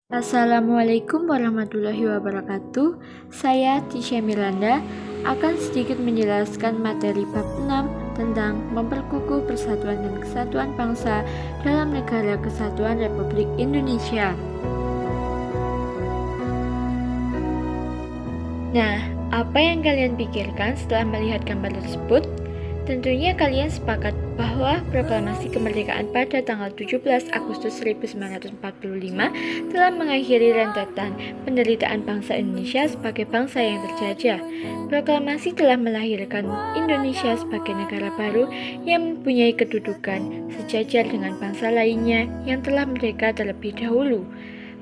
Assalamualaikum warahmatullahi wabarakatuh. Saya Tisha Miranda akan sedikit menjelaskan materi bab 6 tentang memperkukuh persatuan dan kesatuan bangsa dalam Negara Kesatuan Republik Indonesia. Nah, apa yang kalian pikirkan setelah melihat gambar tersebut? Tentunya kalian sepakat bahwa proklamasi kemerdekaan pada tanggal 17 Agustus 1945 telah mengakhiri rentetan penderitaan bangsa Indonesia sebagai bangsa yang terjajah. Proklamasi telah melahirkan Indonesia sebagai negara baru yang mempunyai kedudukan sejajar dengan bangsa lainnya yang telah merdeka terlebih dahulu.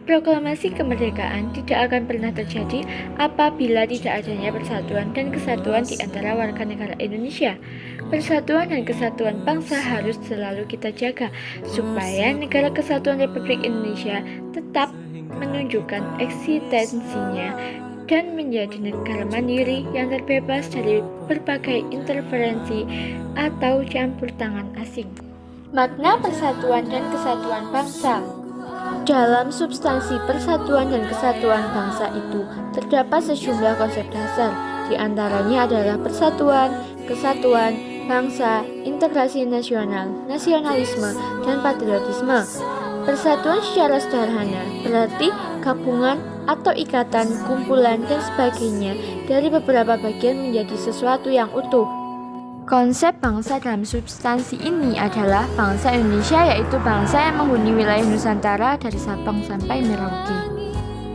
Proklamasi kemerdekaan tidak akan pernah terjadi apabila tidak adanya persatuan dan kesatuan di antara warga negara Indonesia. Persatuan dan kesatuan bangsa harus selalu kita jaga supaya Negara Kesatuan Republik Indonesia tetap menunjukkan eksistensinya dan menjadi negara mandiri yang terbebas dari berbagai interferensi atau campur tangan asing. Makna persatuan dan kesatuan bangsa. Dalam substansi persatuan dan kesatuan bangsa itu terdapat sejumlah konsep dasar, di antaranya adalah persatuan, kesatuan, bangsa, integrasi nasional, nasionalisme, dan patriotisme. Persatuan secara sederhana berarti gabungan atau ikatan, kumpulan, dan sebagainya dari beberapa bagian menjadi sesuatu yang utuh. Konsep bangsa dalam substansi ini adalah bangsa Indonesia, yaitu bangsa yang menghuni wilayah Nusantara dari Sabang sampai Merauke.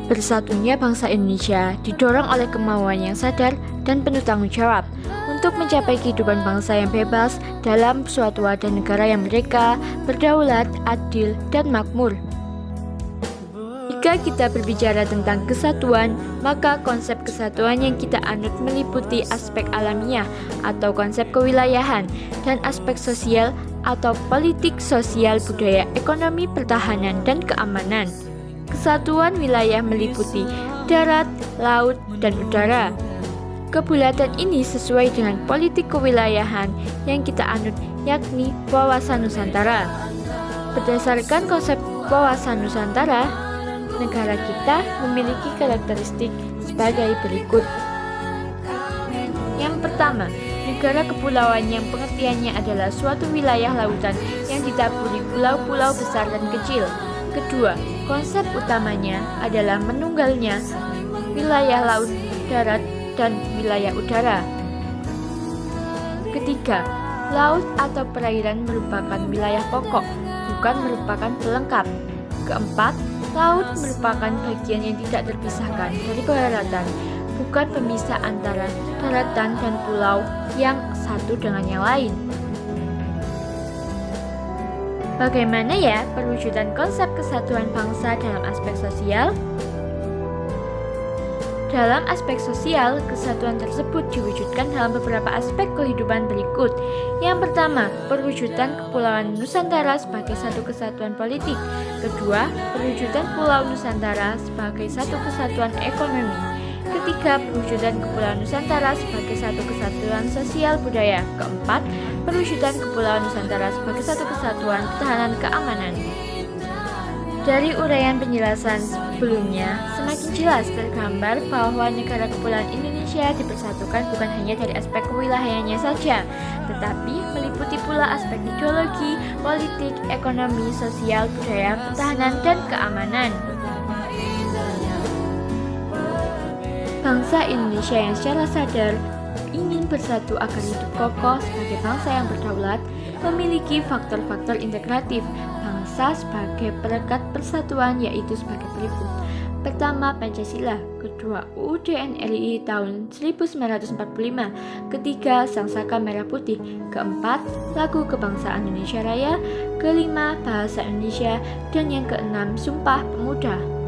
Bersatunya bangsa Indonesia didorong oleh kemauan yang sadar dan penuh tanggung jawab untuk mencapai kehidupan bangsa yang bebas dalam suatu wadah negara yang merdeka, berdaulat, adil, dan makmur. Jika kita berbicara tentang kesatuan, maka konsep kesatuan yang kita anut meliputi aspek alamiah atau konsep kewilayahan dan aspek sosial atau politik, sosial, budaya, ekonomi, pertahanan, dan keamanan. Kesatuan wilayah meliputi darat, laut, dan udara. Kebulatan ini sesuai dengan politik kewilayahan yang kita anut, yakni wawasan Nusantara. Berdasarkan konsep wawasan Nusantara, negara kita memiliki karakteristik sebagai berikut. Yang pertama, negara kepulauan yang pengertiannya adalah suatu wilayah lautan yang ditaburi pulau-pulau besar dan kecil. Kedua, konsep utamanya adalah menunggalnya wilayah laut, darat, dan wilayah udara. Ketiga, laut atau perairan merupakan wilayah pokok, bukan merupakan pelengkap. Keempat, laut merupakan bagian yang tidak terpisahkan dari daratan, bukan pemisah antara daratan dan pulau yang satu dengan yang lain. Bagaimana ya perwujudan konsep kesatuan bangsa dalam aspek sosial? Dalam aspek sosial, kesatuan tersebut diwujudkan dalam beberapa aspek kehidupan berikut. Yang pertama, perwujudan Kepulauan Nusantara sebagai satu kesatuan politik. Kedua, perwujudan Pulau Nusantara sebagai satu kesatuan ekonomi. Ketiga, perwujudan Kepulauan Nusantara sebagai satu kesatuan sosial budaya. Keempat, perwujudan Kepulauan Nusantara sebagai satu kesatuan pertahanan keamanan. Dari uraian penjelasan sebelumnya, semakin jelas tergambar bahwa negara kepulauan Indonesia dipersatukan bukan hanya dari aspek kewilayahannya saja, tetapi meliputi pula aspek ideologi, politik, ekonomi, sosial, budaya, pertahanan, dan keamanan. Bangsa Indonesia yang secara sadar ingin bersatu agar hidup kokoh sebagai bangsa yang berdaulat memiliki faktor-faktor integratif bangsa sebagai perekat persatuan, yaitu sebagai berikut. Pertama, Pancasila. Kedua, UUD NRI tahun 1945. Ketiga, Sangsaka Merah Putih. Keempat, Lagu Kebangsaan Indonesia Raya. Kelima, Bahasa Indonesia. Dan yang keenam, Sumpah Pemuda.